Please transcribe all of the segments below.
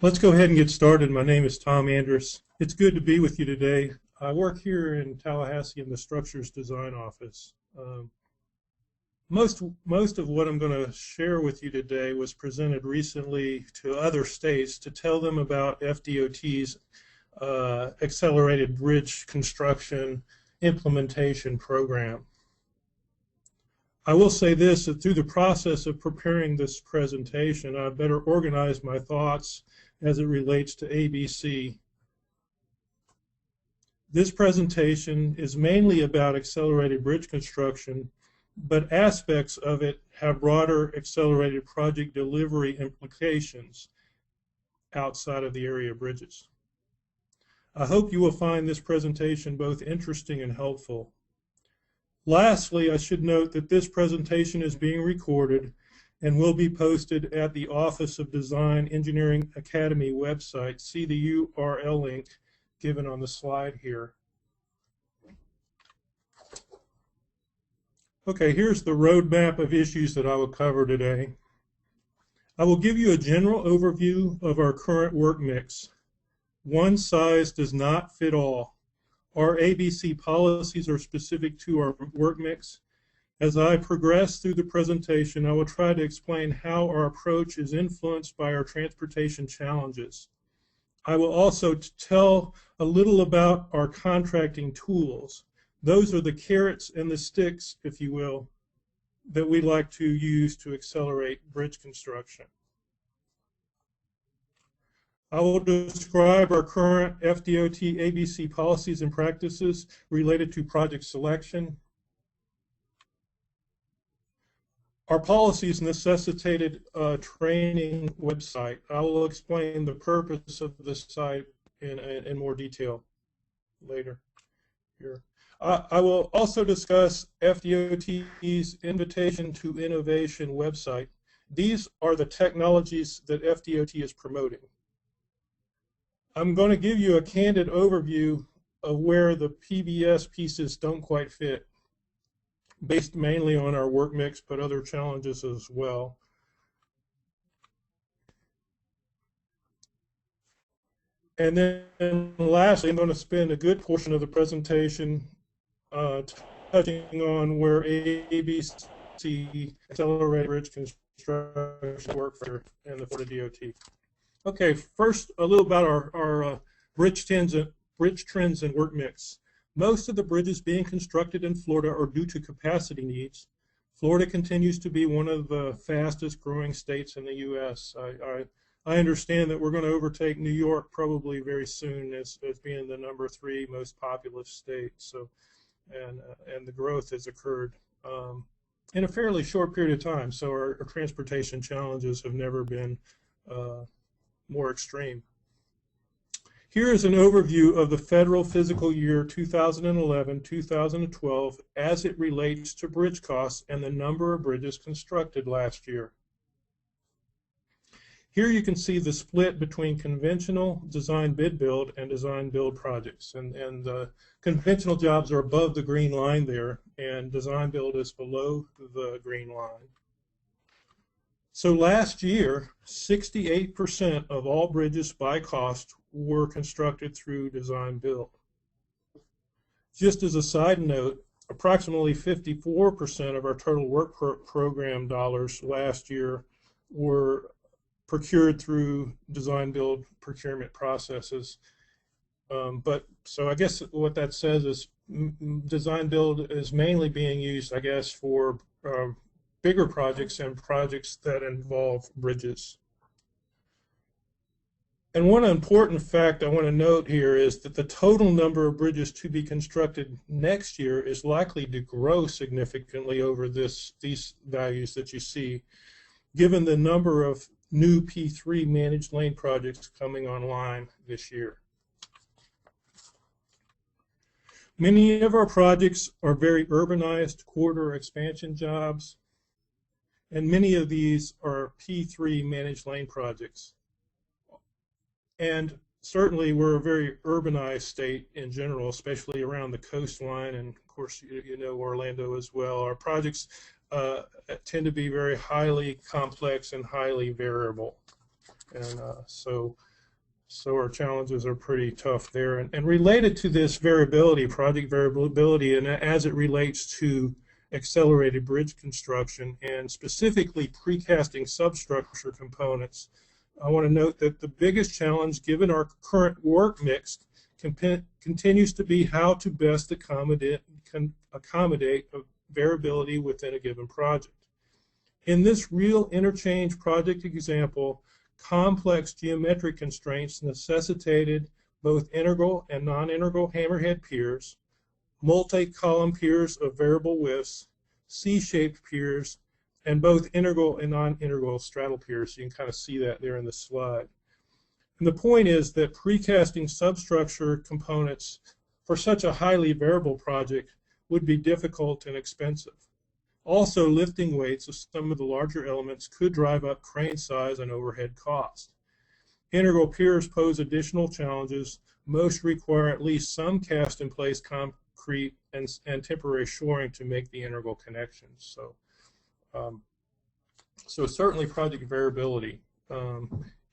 Let's go ahead and get started. My name is Tom Andrus. It's good to be with you today. I work here in Tallahassee in the Structures Design Office. Most of what I'm going to share with you today was presented recently to other states to tell them about FDOT's Accelerated Bridge Construction Implementation Program. I will say this, that through the process of preparing this presentation, I better organize my thoughts as it relates to ABC. This presentation is mainly about accelerated bridge construction, but aspects of it have broader accelerated project delivery implications outside of the area of bridges. I hope you will find this presentation both interesting and helpful. Lastly, I should note that this presentation is being recorded and will be posted at the Office of Design Engineering Academy website. See the URL link given on the slide here. Okay, here's the roadmap of issues that I will cover today. I will give you a general overview of our current work mix. One size does not fit all. Our ABC policies are specific to our work mix. As I progress through the presentation, I will try to explain how our approach is influenced by our transportation challenges. I will also tell a little about our contracting tools. Those are the carrots and the sticks, if you will, that we like to use to accelerate bridge construction. I will describe our current FDOT ABC policies and practices related to project selection. Our policies necessitated a training website. I will explain the purpose of this site in more detail later here. I will also discuss FDOT's Invitation to Innovation website. These are the technologies that FDOT is promoting. I'm going to give you a candid overview of where the PBS pieces don't quite fit, based mainly on our work mix, but other challenges as well. And then lastly, I'm going to spend a good portion of the presentation touching on where ABC Accelerated Bridge Construction work for and the Florida DOT. Okay, first a little about our bridge trends and work mix. Most of the bridges being constructed in Florida are due to capacity needs. Florida continues to be one of the fastest growing states in the U.S. I understand that we're going to overtake New York probably very soon as being the #3 most populous state. So, and the growth has occurred in a fairly short period of time. So our transportation challenges have never been more extreme. Here is an overview of the federal fiscal year 2011-2012 as it relates to bridge costs and the number of bridges constructed last year. Here you can see the split between conventional design bid build and design build projects. And the conventional jobs are above the green line there, and design build is below the green line. So last year, 68% of all bridges by cost were constructed through design build. Just as a side note, approximately 54% of our total work program dollars last year were procured through design build procurement processes. So I guess what that says is design build is mainly being used, I guess, for bigger projects and projects that involve bridges. And one important fact I want to note here is that the total number of bridges to be constructed next year is likely to grow significantly over these values that you see, given the number of new P3 managed lane projects coming online this year. Many of our projects are very urbanized corridor expansion jobs, and many of these are P3 managed lane projects. And certainly we're a very urbanized state in general, especially around the coastline, and of course you know Orlando as well. Our projects tend to be very highly complex and highly variable. And so So our challenges are pretty tough there. And related to this variability, project variability, and as it relates to accelerated bridge construction and specifically precasting substructure components, I want to note that the biggest challenge given our current work mix continues to be how to best accommodate variability within a given project. In this real interchange project example, complex geometric constraints necessitated both integral and non-integral hammerhead piers, multi-column piers of variable widths, C-shaped piers, and both integral and non-integral straddle piers. You can kind of see that there in the slide. And the point is that precasting substructure components for such a highly variable project would be difficult and expensive. Also, lifting weights of some of the larger elements could drive up crane size and overhead cost. Integral piers pose additional challenges. Most require at least some cast-in-place concrete and temporary shoring to make the integral connections. So certainly project variability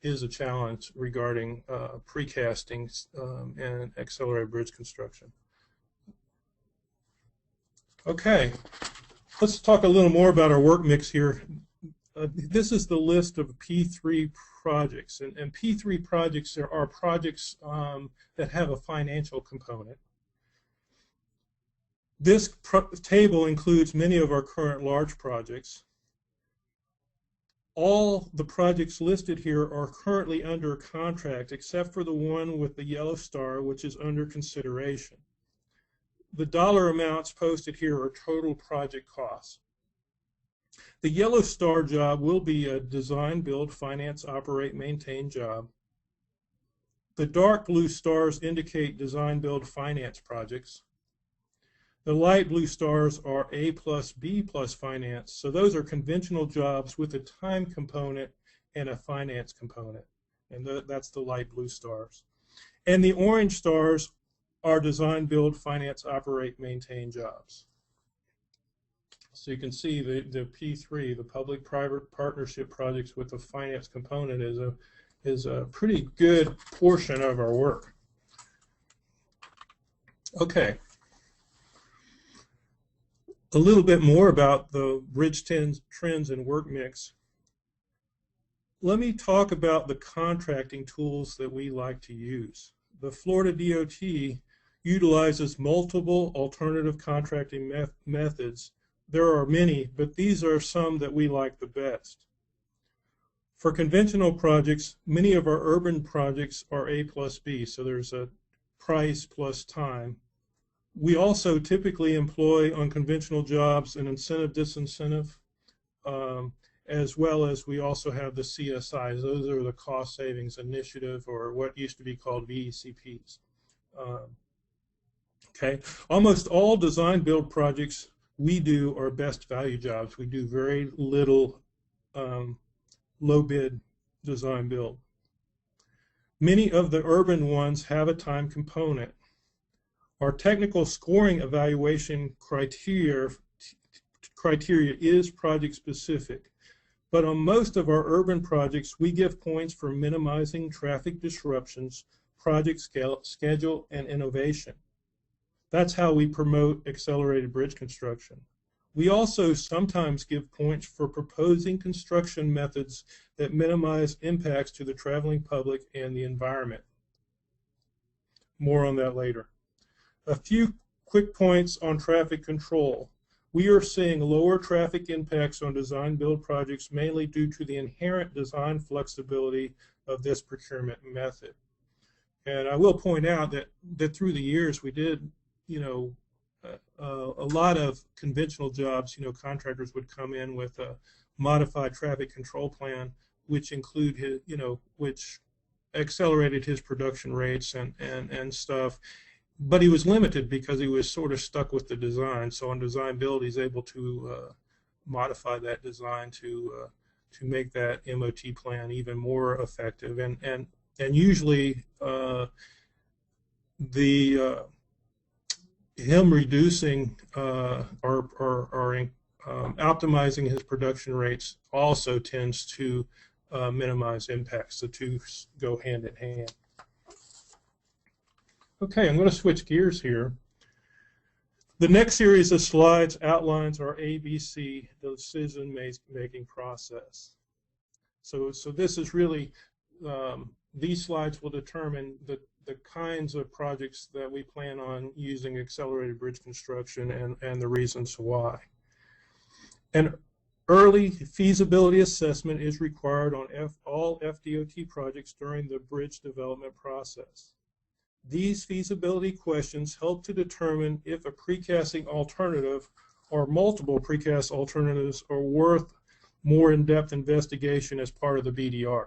is a challenge regarding precasting and accelerated bridge construction. Okay. Let's talk a little more about our work mix here. This is the list of P3 projects, and P3 projects are projects that have a financial component. This table includes many of our current large projects. All the projects listed here are currently under contract except for the one with the yellow star, which is under consideration. The dollar amounts posted here are total project costs. The yellow star job will be a design, build, finance, operate, maintain job. The dark blue stars indicate design, build, finance projects. The light blue stars are A plus B plus finance. So those are conventional jobs with a time component and a finance component. And that's the light blue stars. And the orange stars are design, build, finance, operate, maintain jobs. So you can see the P3, the public-private partnership projects with the finance component is a pretty good portion of our work. Okay. A little bit more about the bridge trends and work mix. Let me talk about the contracting tools that we like to use. The Florida DOT utilizes multiple alternative contracting methods. There are many, but these are some that we like the best. For conventional projects, many of our urban projects are A plus B, so there's a price plus time. We also typically employ on conventional jobs an incentive-disincentive, as well as we also have the CSIs. Those are the cost savings initiative, or what used to be called VECPs. Okay, almost all design build projects we do are best value jobs. We do very little low bid design build. Many of the urban ones have a time component. Our technical scoring evaluation criteria is project specific, but on most of our urban projects we give points for minimizing traffic disruptions, project schedule, and innovation. That's how we promote accelerated bridge construction. We also sometimes give points for proposing construction methods that minimize impacts to the traveling public and the environment. More on that later. A few quick points on traffic control. We are seeing lower traffic impacts on design build projects mainly due to the inherent design flexibility of this procurement method. And I will point out that through the years we did, a lot of conventional jobs, contractors would come in with a modified traffic control plan, which which accelerated his production rates and stuff. But he was limited because he was sort of stuck with the design. So on design build, he's able to modify that design to make that MOT plan even more effective. And usually him reducing or optimizing his production rates also tends to minimize impacts. The two go hand in hand. Okay, I'm going to switch gears here. The next series of slides outlines our ABC decision-making process. So this is really, these slides will determine the kinds of projects that we plan on using accelerated bridge construction and the reasons why. An early feasibility assessment is required on all FDOT projects during the bridge development process. These feasibility questions help to determine if a precasting alternative or multiple precast alternatives are worth more in-depth investigation as part of the BDR.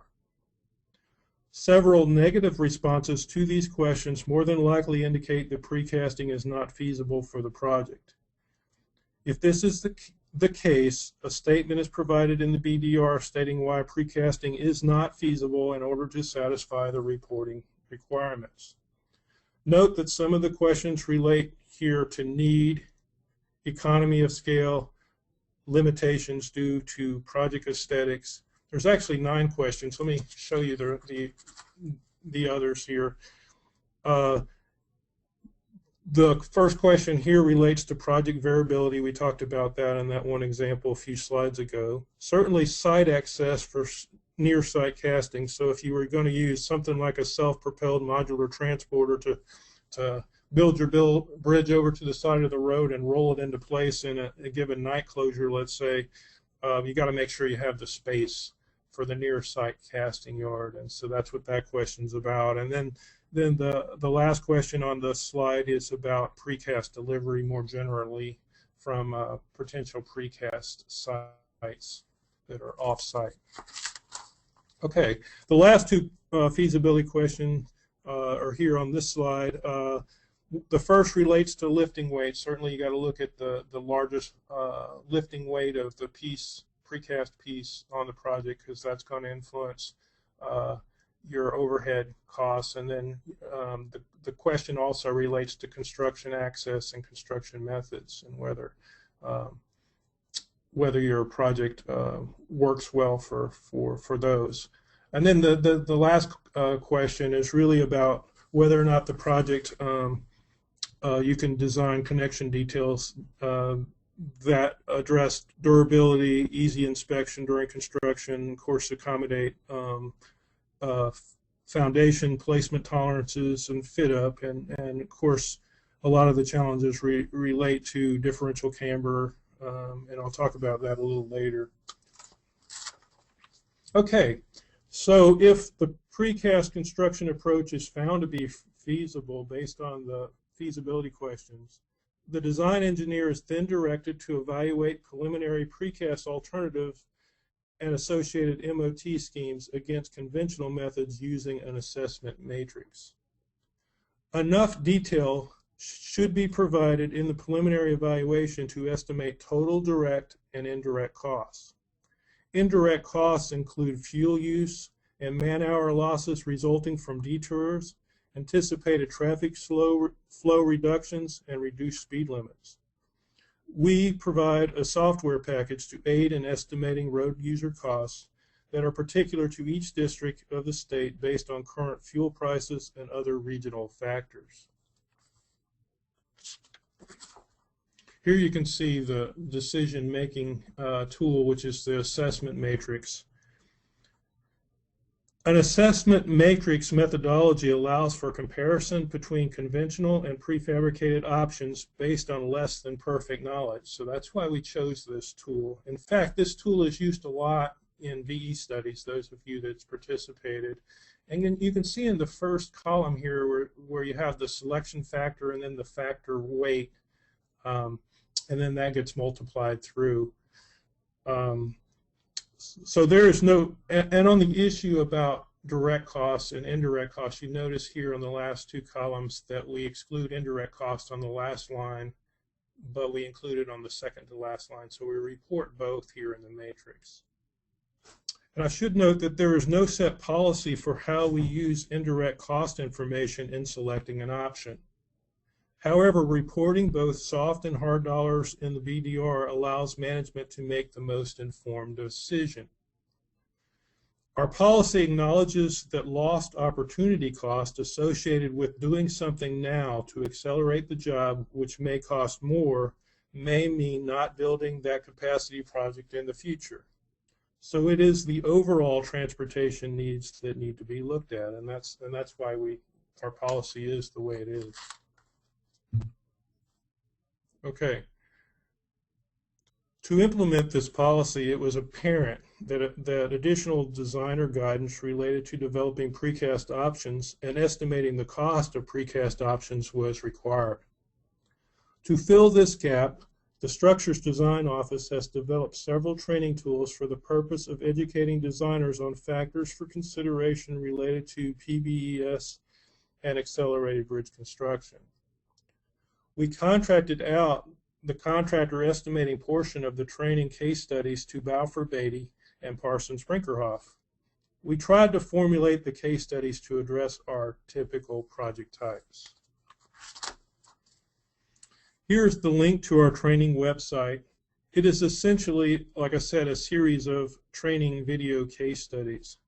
Several negative responses to these questions more than likely indicate that precasting is not feasible for the project. If this is the case, a statement is provided in the BDR stating why precasting is not feasible in order to satisfy the reporting requirements. Note that some of the questions relate here to need, economy of scale, limitations due to project aesthetics. There's actually 9 questions. Let me show you the others here. The first question here relates to project variability. We talked about that in that one example a few slides ago. Certainly site access for near site casting. So if you were going to use something like a self-propelled modular transporter to build your bridge over to the side of the road and roll it into place in a given night closure, let's say, you got to make sure you have the space for the near site casting yard. And so that's what that question's about. And then the last question on the slide is about precast delivery more generally from potential precast sites that are off-site. Okay, the last 2 feasibility questions are here on this slide. The first relates to lifting weight. Certainly you got to look at the largest lifting weight of the precast piece on the project, because that's going to influence your overhead costs. And then the question also relates to construction access and construction methods, and whether your project works well for those. And then the last question is really about whether or not the project, you can design connection details that address durability, easy inspection during construction, of course accommodate foundation placement tolerances and fit up, and of course a lot of the challenges relate to differential camber, and I'll talk about that a little later. Okay, so if the precast construction approach is found to be feasible based on the feasibility questions, the design engineer is then directed to evaluate preliminary precast alternatives and associated MOT schemes against conventional methods using an assessment matrix. Enough detail should be provided in the preliminary evaluation to estimate total direct and indirect costs. Indirect costs include fuel use and man-hour losses resulting from detours, anticipated traffic flow reductions, and reduced speed limits. We provide a software package to aid in estimating road user costs that are particular to each district of the state based on current fuel prices and other regional factors. Here you can see the decision-making tool, which is the assessment matrix. An assessment matrix methodology allows for comparison between conventional and prefabricated options based on less than perfect knowledge. So that's why we chose this tool. In fact, this tool is used a lot in VE studies, those of you that's participated. And then you can see in the first column here where you have the selection factor and then the factor weight, and then that gets multiplied through. So there is no, and on the issue about direct costs and indirect costs, you notice here on the last 2 columns that we exclude indirect costs on the last line, but we include it on the second to last line. So we report both here in the matrix. And I should note that there is no set policy for how we use indirect cost information in selecting an option. However, reporting both soft and hard dollars in the BDR allows management to make the most informed decision. Our policy acknowledges that lost opportunity cost associated with doing something now to accelerate the job, which may cost more, may mean not building that capacity project in the future. So it is the overall transportation needs that need to be looked at, and that's why our policy is the way it is. Okay. To implement this policy, it was apparent that additional designer guidance related to developing precast options and estimating the cost of precast options was required. To fill this gap, the Structures Design Office has developed several training tools for the purpose of educating designers on factors for consideration related to PBES and accelerated bridge construction. We contracted out the contractor estimating portion of the training case studies to Balfour Beatty and Parsons Brinkerhoff. We tried to formulate the case studies to address our typical project types. Here's the link to our training website. It is essentially, like I said, a series of training video case studies.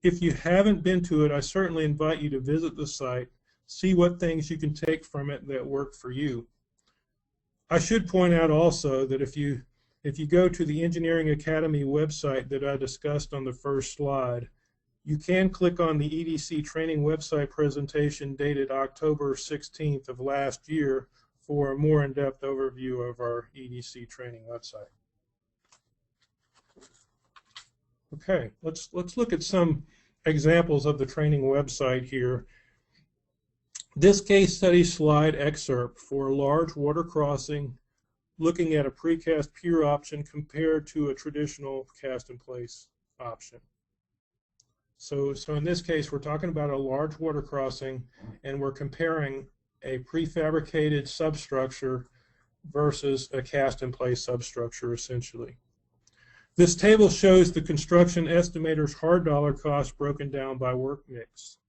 If you haven't been to it, I certainly invite you to visit the site, see what things you can take from it that work for you. I should point out also that if you go to the Engineering Academy website that I discussed on the first slide, you can click on the EDC training website presentation dated October 16th of last year for a more in-depth overview of our EDC training website. Okay, let's look at some examples of the training website here. This case study slide excerpt for a large water crossing looking at a precast pier option compared to a traditional cast-in-place option. So in this case, we're talking about a large water crossing, and we're comparing a prefabricated substructure versus a cast-in-place substructure, essentially. This table shows the construction estimator's hard dollar cost broken down by work mix.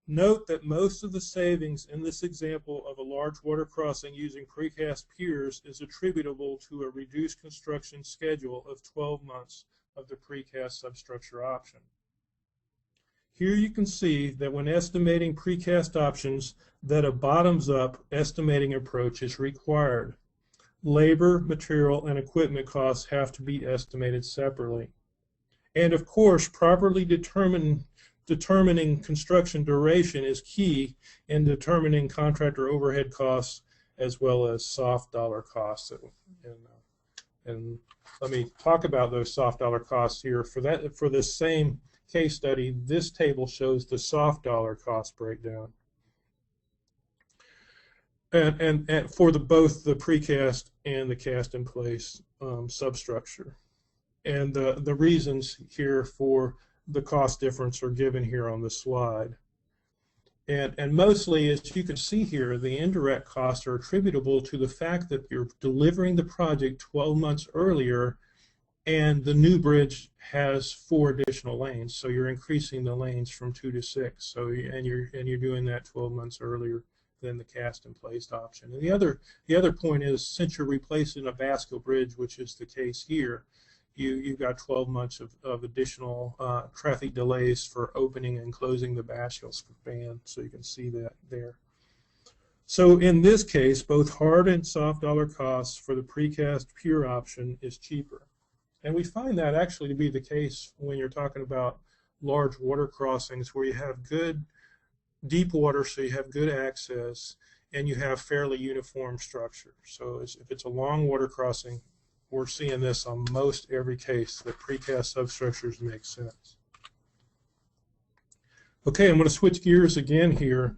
Note that most of the savings in this example of a large water crossing using precast piers is attributable to a reduced construction schedule of 12 months of the precast substructure option. Here you can see that when estimating precast options, that a bottoms-up estimating approach is required. Labor, material, and equipment costs have to be estimated separately. And of course, properly determining construction duration is key in determining contractor overhead costs as well as soft dollar costs. And let me talk about those soft dollar costs here. For this same case study, this table shows the soft dollar cost breakdown. And for both the precast and the cast-in-place substructure. And the reasons here for the cost difference are given here on the slide. And mostly, as you can see here, the indirect costs are attributable to the fact that you're delivering the project 12 months earlier, and the new bridge has 4 additional lanes, so you're increasing the lanes from 2 to 6. So and you're doing that 12 months earlier than the cast-in-place option. And the other point is, since you're replacing a bascule bridge, which is the case here, you've got 12 months of additional traffic delays for opening and closing the bascule span, so you can see that there. So in this case, both hard and soft dollar costs for the precast pier option is cheaper. And we find that actually to be the case when you're talking about large water crossings where you have good deep water, so you have good access, and you have fairly uniform structure. So if it's a long water crossing, we're seeing this on most every case that precast substructures make sense. Okay, I'm going to switch gears again here.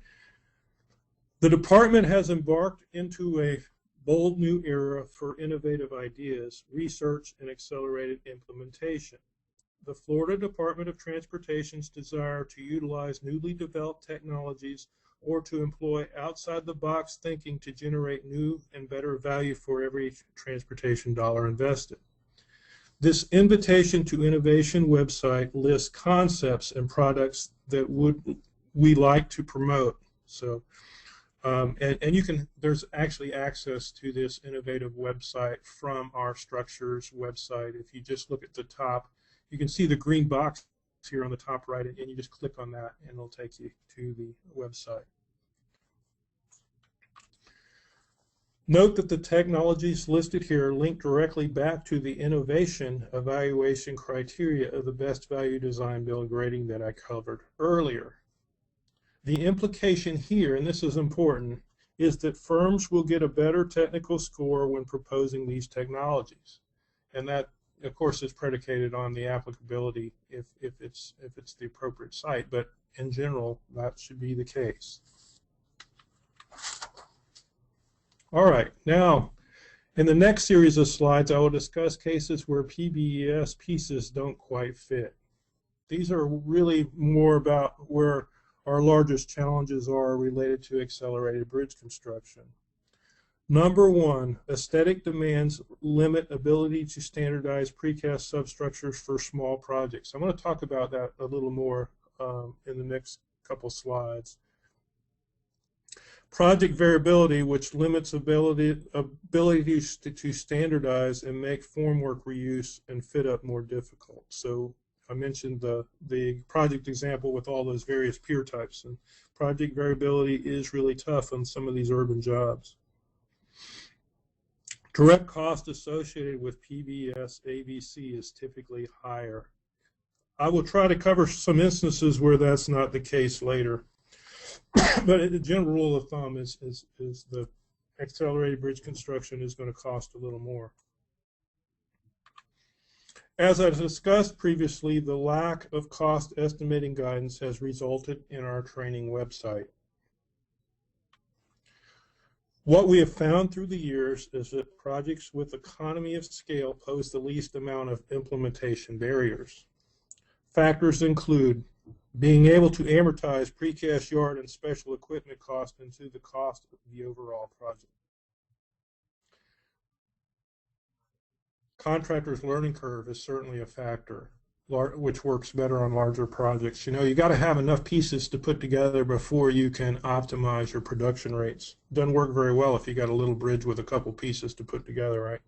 The department has embarked into a bold new era for innovative ideas, research, and accelerated implementation. The Florida Department of Transportation's desire to utilize newly developed technologies or to employ outside-the-box thinking to generate new and better value for every transportation dollar invested. This Invitation to Innovation website lists concepts and products that we like to promote. So, there's actually access to this innovative website from our structures website. If you just look at the top, you can see the green box here on the top right, and you just click on that, and it'll take you to the website. Note that the technologies listed here link directly back to the innovation evaluation criteria of the best value design build grading that I covered earlier. The implication here, and this is important, is that firms will get a better technical score when proposing these technologies. And that, of course, is predicated on the applicability if it's the appropriate site, but in general, that should be the case. All right, now, in the next series of slides, I will discuss cases where PBS pieces don't quite fit. These are really more about where our largest challenges are related to accelerated bridge construction. Number one, aesthetic demands limit ability to standardize precast substructures for small projects. I'm going to talk about that a little more in the next couple slides. Project variability, which limits ability to standardize and make formwork reuse and fit up more difficult. So I mentioned the project example with all those various pier types, and project variability is really tough on some of these urban jobs. Direct cost associated with PBS ABC is typically higher. I will try to cover some instances where that's not the case later. But the general rule of thumb is the accelerated bridge construction is going to cost a little more. As I discussed previously, the lack of cost estimating guidance has resulted in our training website. What we have found through the years is that projects with economy of scale pose the least amount of implementation barriers. Factors include being able to amortize precast yard and special equipment cost into the cost of the overall project. Contractor's learning curve is certainly a factor, which works better on larger projects. You know, you got to have enough pieces to put together before you can optimize your production rates. Doesn't work very well if you got a little bridge with a couple pieces to put together, right?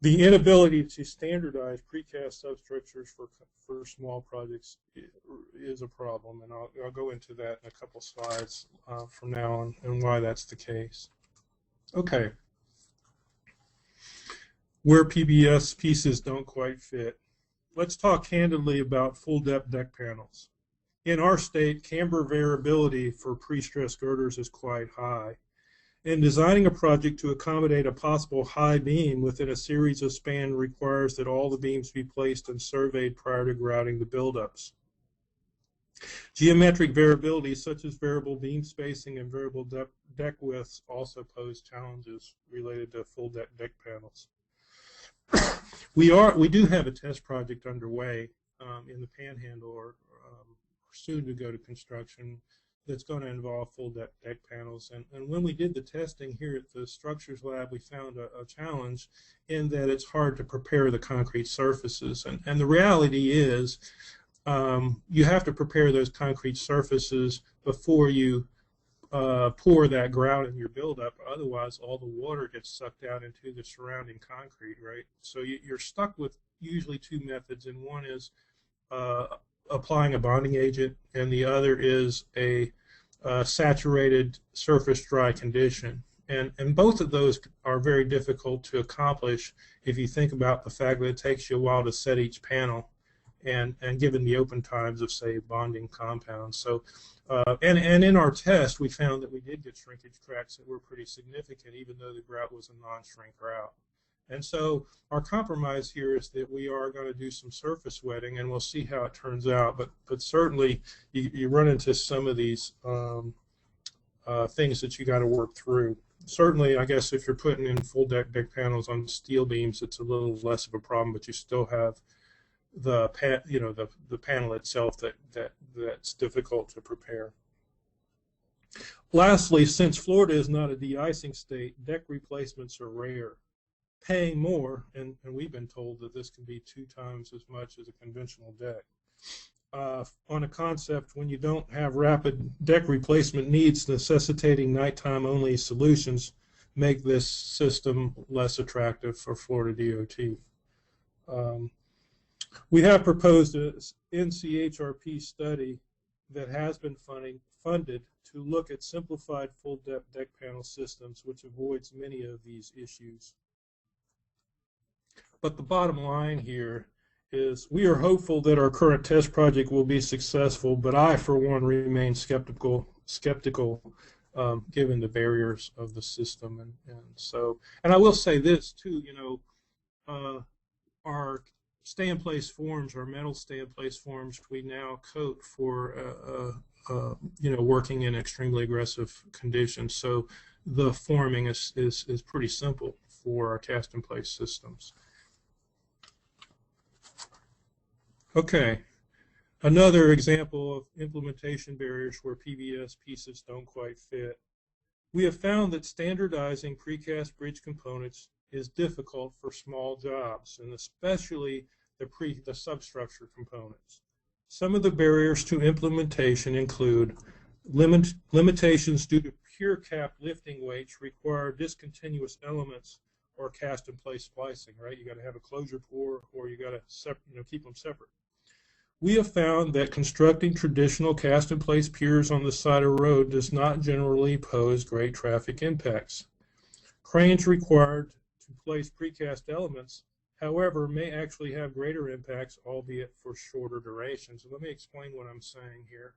The inability to standardize precast substructures for small projects is a problem, and I'll go into that in a couple slides from now on and why that's the case. Okay. Where PBS pieces don't quite fit. Let's talk candidly about full depth deck panels. In our state, camber variability for pre-stressed girders is quite high. And designing a project to accommodate a possible high beam within a series of span requires that all the beams be placed and surveyed prior to grouting the buildups. Geometric variability, such as variable beam spacing and variable deck widths, also pose challenges related to full deck panels. We do have a test project underway in the Panhandle, or soon to go to construction, that's going to involve full deck panels. And when we did the testing here at the Structures Lab, we found a challenge in that it's hard to prepare the concrete surfaces. And the reality is you have to prepare those concrete surfaces before you pour that grout in your buildup. Otherwise, all the water gets sucked out into the surrounding concrete, right? So you're stuck with usually two methods, and one is applying a bonding agent, and the other is a saturated surface dry condition. And both of those are very difficult to accomplish if you think about the fact that it takes you a while to set each panel, and given the open times of, say, bonding compounds. So, and in our test, we found that we did get shrinkage cracks that were pretty significant, even though the grout was a non-shrink grout. And so our compromise here is that we are going to do some surface wetting, and we'll see how it turns out. But certainly you run into some of these things that you got to work through. Certainly, I guess if you're putting in full deck panels on steel beams, it's a little less of a problem, but you still have the panel itself that's difficult to prepare. Lastly, since Florida is not a de-icing state, deck replacements are rare. Paying more, and we've been told that this can be 2 times as much as a conventional deck. On a concept, when you don't have rapid deck replacement needs necessitating nighttime only solutions, make this system less attractive for Florida DOT. We have proposed a NCHRP study that has been funded to look at simplified full-depth deck panel systems, which avoids many of these issues. But the bottom line here is we are hopeful that our current test project will be successful, but I, for one, remain skeptical given the barriers of the system. And I will say this too, our stay-in-place forms, our metal stay-in-place forms, we now coat for, working in extremely aggressive conditions. So the forming is pretty simple for our cast-in-place systems. Okay, another example of implementation barriers where PBS pieces don't quite fit. We have found that standardizing precast bridge components is difficult for small jobs, and especially the substructure components. Some of the barriers to implementation include limitations due to pure cap lifting weights require discontinuous elements or cast-in-place splicing, right? You got to have a closure pour, or you got to keep them separate. We have found that constructing traditional cast-in-place piers on the side of a road does not generally pose great traffic impacts. Cranes required to place precast elements, however, may actually have greater impacts, albeit for shorter durations. And let me explain what I'm saying here.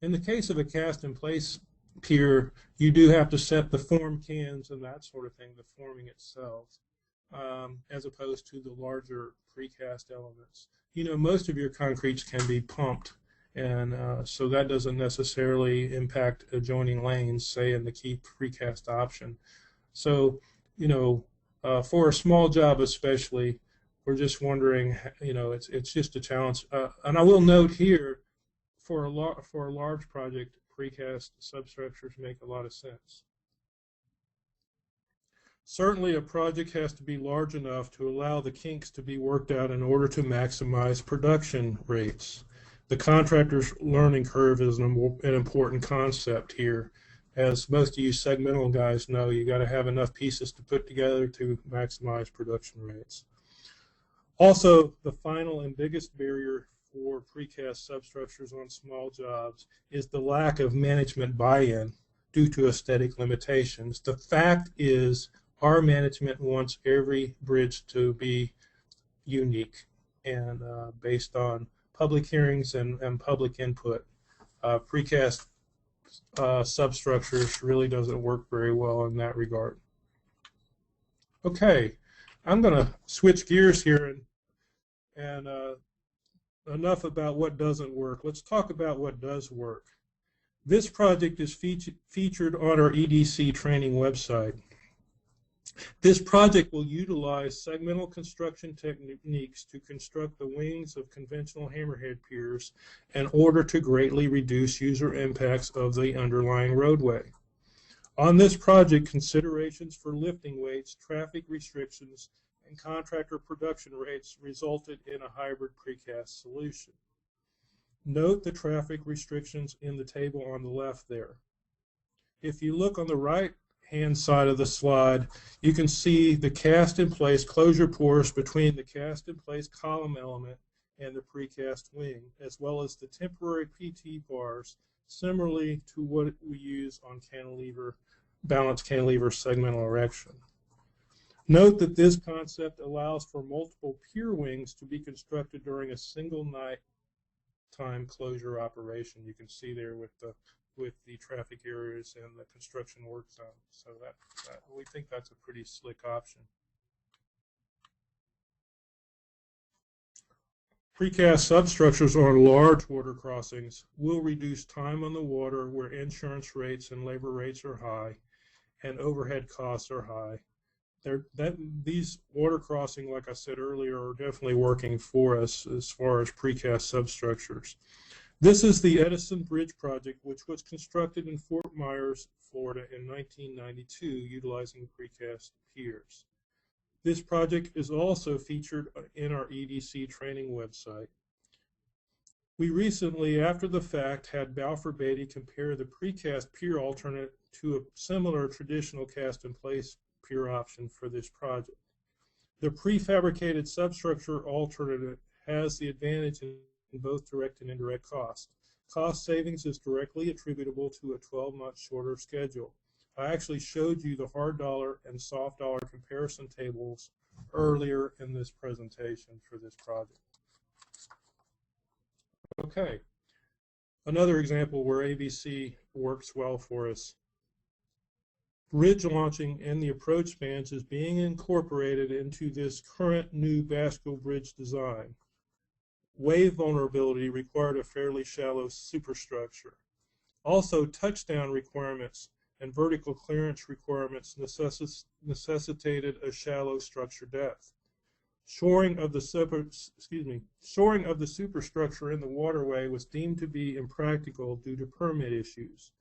In the case of a cast-in-place pier, you do have to set the form cans and that sort of thing, the forming itself, as opposed to the larger precast elements. Most of your concretes can be pumped, and so that doesn't necessarily impact adjoining lanes, say in the key precast option. So, for a small job especially, we're just wondering, it's just a challenge. And I will note here, for a large project, precast substructures make a lot of sense. Certainly, a project has to be large enough to allow the kinks to be worked out in order to maximize production rates. The contractor's learning curve is an important concept here. As most of you segmental guys know, you got to have enough pieces to put together to maximize production rates. Also, the final and biggest barrier for precast substructures on small jobs is the lack of management buy-in due to aesthetic limitations. The fact is, our management wants every bridge to be unique and based on public hearings and public input. Precast substructures really doesn't work very well in that regard. Okay, I'm going to switch gears here and enough about what doesn't work. Let's talk about what does work. This project is featured on our EDC training website. This project will utilize segmental construction techniques to construct the wings of conventional hammerhead piers in order to greatly reduce user impacts of the underlying roadway. On this project, considerations for lifting weights, traffic restrictions, and contractor production rates resulted in a hybrid precast solution. Note the traffic restrictions in the table on the left there. If you look on the right-hand side of the slide, you can see the cast-in-place closure pours between the cast-in-place column element and the precast wing, as well as the temporary PT bars, similarly to what we use on balanced cantilever segmental erection. Note that this concept allows for multiple pier wings to be constructed during a single night-time closure operation. You can see there with the traffic areas and the construction work zone. So that we think that's a pretty slick option. Precast substructures on large water crossings will reduce time on the water where insurance rates and labor rates are high and overhead costs are high. These water crossing, like I said earlier, are definitely working for us as far as precast substructures. This is the Edison Bridge project, which was constructed in Fort Myers, Florida in 1992, utilizing precast piers. This project is also featured in our EDC training website. We recently, after the fact, had Balfour Beatty compare the precast pier alternate to a similar traditional cast-in-place pier option for this project. The prefabricated substructure alternative has the advantage in both direct and indirect costs. Cost savings is directly attributable to a 12-month shorter schedule. I actually showed you the hard dollar and soft dollar comparison tables earlier in this presentation for this project. Okay, another example where ABC works well for us. Bridge launching and the approach spans is being incorporated into this current new Basco Bridge design. Wave vulnerability required a fairly shallow superstructure. Also, touchdown requirements and vertical clearance requirements necessitated a shallow structure depth. Shoring of the superstructure in the waterway was deemed to be impractical due to permit issues.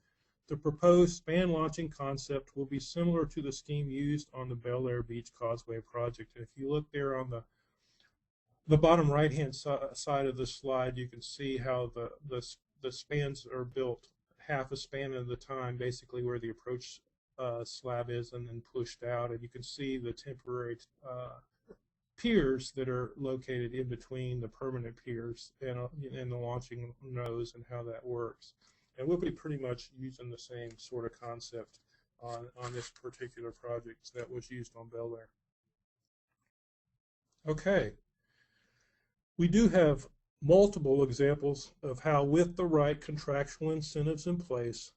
The proposed span launching concept will be similar to the scheme used on the Bel Air Beach Causeway project. And if you look there on the bottom right-hand side of the slide, you can see how the spans are built half a span at a time, basically where the approach slab is, and then pushed out. And you can see the temporary piers that are located in between the permanent piers and the launching nose, and how that works. And we'll be pretty much using the same sort of concept on this particular project that was used on Bel Air. Okay, we do have multiple examples of how, with the right contractual incentives in place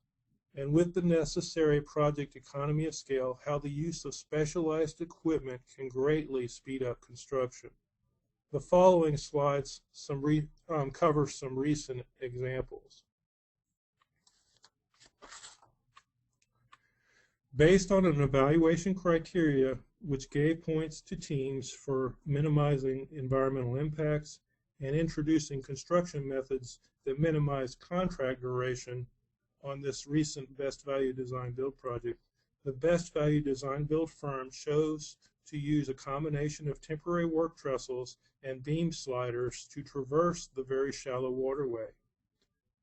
and with the necessary project economy of scale, how the use of specialized equipment can greatly speed up construction. The following slides cover some recent examples. Based on an evaluation criteria which gave points to teams for minimizing environmental impacts and introducing construction methods that minimize contract duration on this recent Best Value Design Build project, the Best Value Design Build firm chose to use a combination of temporary work trestles and beam sliders to traverse the very shallow waterway.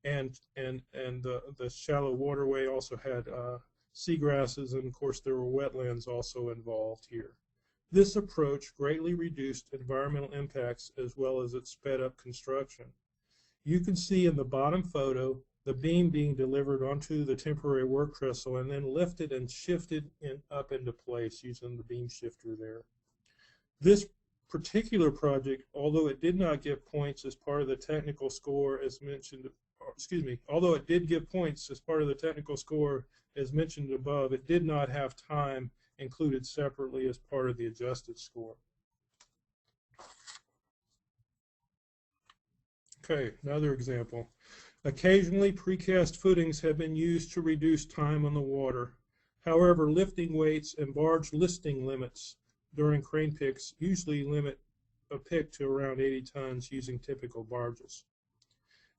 And the shallow waterway also had seagrasses, and of course there were wetlands also involved here. This approach greatly reduced environmental impacts as well as it sped up construction. You can see in the bottom photo the beam being delivered onto the temporary work trestle and then lifted and shifted up into place using the beam shifter there. This particular project, although it did not give points as part of the technical score as mentioned, although it did give points as part of the technical score as mentioned above, it did not have time included separately as part of the adjusted score. Okay, another example. Occasionally, precast footings have been used to reduce time on the water. However, lifting weights and barge listing limits during crane picks usually limit a pick to around 80 tons using typical barges.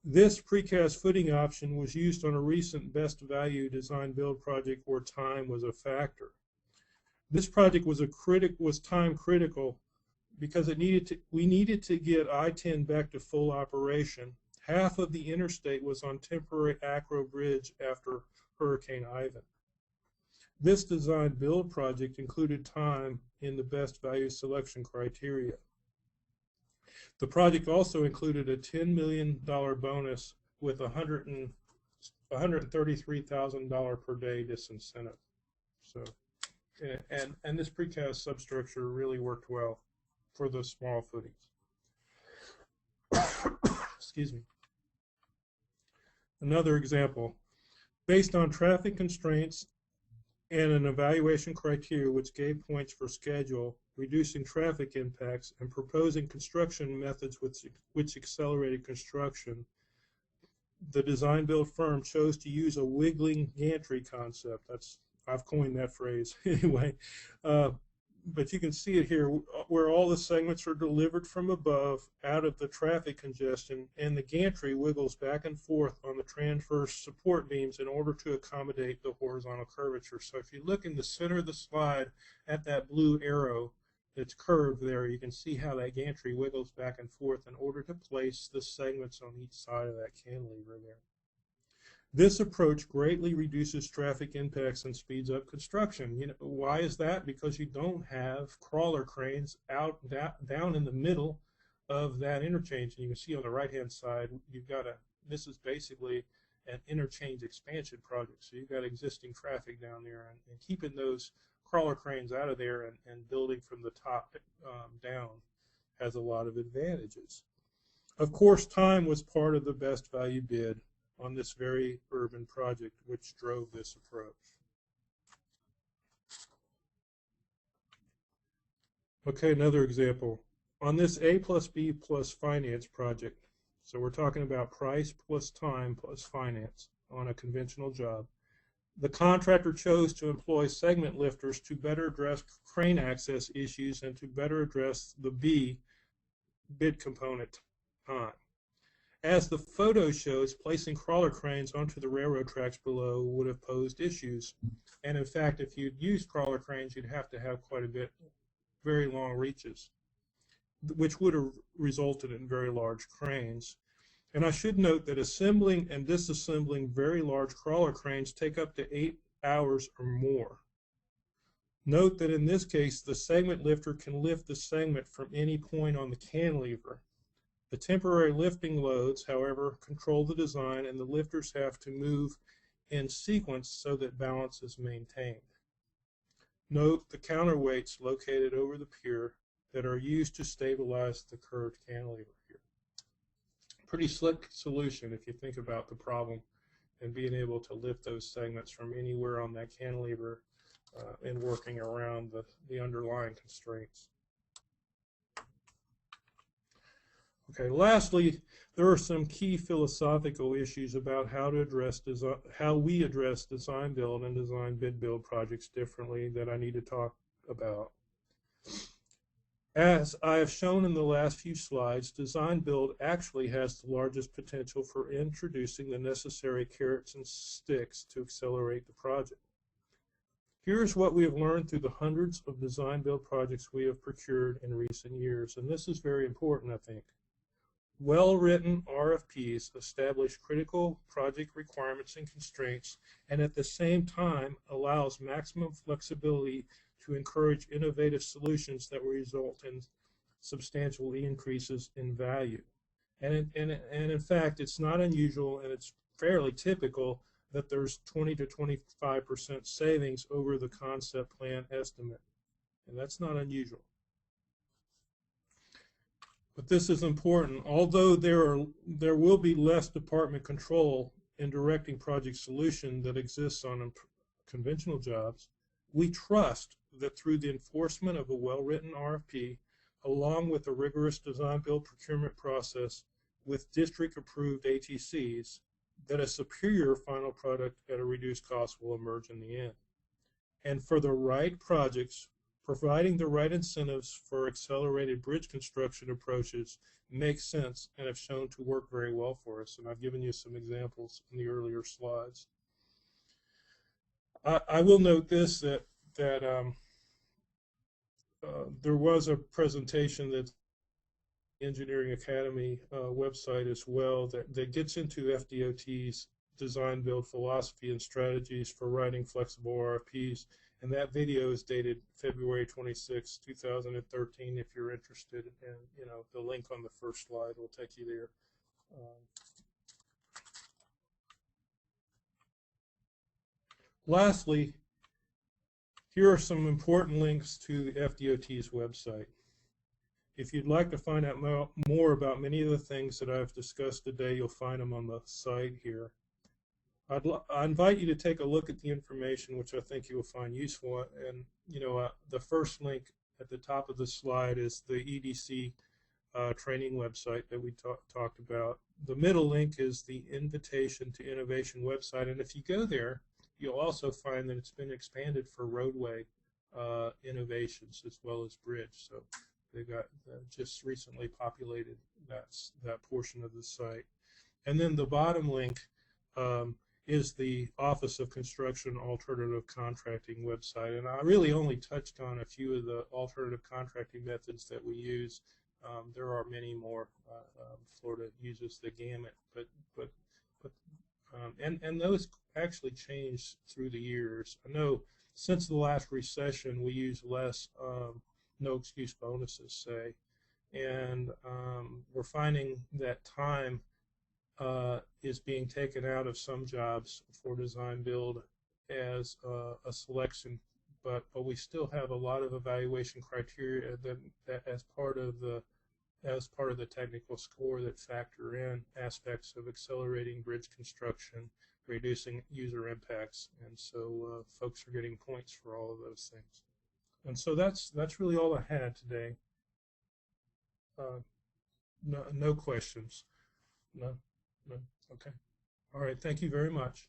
This precast footing option was used on a recent Best Value Design Build project where time was a factor. This project was time critical because we needed to get I-10 back to full operation. Half of the interstate was on temporary Acro Bridge after Hurricane Ivan. This design build project included time in the best value selection criteria. The project also included a $10 million bonus with $133,000 per day disincentive. So, and this precast substructure really worked well for the small footings. Excuse me. Another example, based on traffic constraints and an evaluation criteria which gave points for schedule, reducing traffic impacts, and proposing construction methods which accelerated construction, the design build firm chose to use a wiggling gantry concept. I've coined that phrase anyway. But you can see it here where all the segments are delivered from above out of the traffic congestion, and the gantry wiggles back and forth on the transverse support beams in order to accommodate the horizontal curvature. So if you look in the center of the slide at that blue arrow that's curved there, you can see how that gantry wiggles back and forth in order to place the segments on each side of that cantilever there. This approach greatly reduces traffic impacts and speeds up construction. You know, why is that? Because you don't have crawler cranes out down in the middle of that interchange. And you can see on the right-hand side, you've got this is basically an interchange expansion project. So you've got existing traffic down there, and keeping those crawler cranes out of there and building from the top down has a lot of advantages. Of course, time was part of the best value bid on this very urban project, which drove this approach. Okay, another example. On this A plus B plus finance project, so we're talking about price plus time plus finance on a conventional job, the contractor chose to employ segment lifters to better address crane access issues and to better address the B bid component time. As the photo shows, placing crawler cranes onto the railroad tracks below would have posed issues. And in fact, if you'd used crawler cranes, you'd have to have quite a bit, very long reaches, which would have resulted in very large cranes. And I should note that assembling and disassembling very large crawler cranes take up to 8 hours or more. Note that in this case, the segment lifter can lift the segment from any point on the cantilever. The temporary lifting loads, however, control the design, and the lifters have to move in sequence so that balance is maintained. Note the counterweights located over the pier that are used to stabilize the curved cantilever here. Pretty slick solution if you think about the problem and being able to lift those segments from anywhere on that cantilever and working around the underlying constraints. Okay, lastly, there are some key philosophical issues about how we address design build and design bid build projects differently that I need to talk about. As I have shown in the last few slides, design build actually has the largest potential for introducing the necessary carrots and sticks to accelerate the project. Here's what we have learned through the hundreds of design build projects we have procured in recent years, and this is very important, I think. Well-written RFPs establish critical project requirements and constraints, and at the same time allows maximum flexibility to encourage innovative solutions that will result in substantial increases in value. And in fact, it's not unusual, and it's fairly typical that there's 20 to 25% savings over the concept plan estimate, and that's not unusual. But this is important. Although there will be less department control in directing project solution that exists on conventional jobs, we trust that through the enforcement of a well-written RFP, along with a rigorous design-build procurement process with district-approved ATCs, that a superior final product at a reduced cost will emerge in the end. And for the right projects, providing the right incentives for accelerated bridge construction approaches makes sense and have shown to work very well for us. And I've given you some examples in the earlier slides. I will note this, that there was a presentation that Engineering Academy website as well that gets into FDOT's design build philosophy and strategies for writing flexible RFPs. And that video is dated February 26, 2013, if you're interested. And, you know, the link on the first slide will take you there. Lastly, here are some important links to the FDOT's website. If you'd like to find out more about many of the things that I've discussed today, you'll find them on the site here. I invite you to take a look at the information, which I think you will find useful. And you know, the first link at the top of the slide is the EDC training website that we talked about. The middle link is the Invitation to Innovation website, and if you go there, you'll also find that it's been expanded for roadway innovations as well as bridge. So they got just recently populated that portion of the site. And then the bottom link is the Office of Construction Alternative Contracting website. And I really only touched on a few of the alternative contracting methods that we use. There are many more. Florida uses the gamut, and those actually change through the years. I know since the last recession we use less no excuse bonuses, say, and we're finding that time is being taken out of some jobs for design build as a selection, but we still have a lot of evaluation criteria that as part of the technical score that factor in aspects of accelerating bridge construction, reducing user impacts, and so folks are getting points for all of those things. And so that's really all I had today. No questions. No, no. Okay. All right. Thank you very much.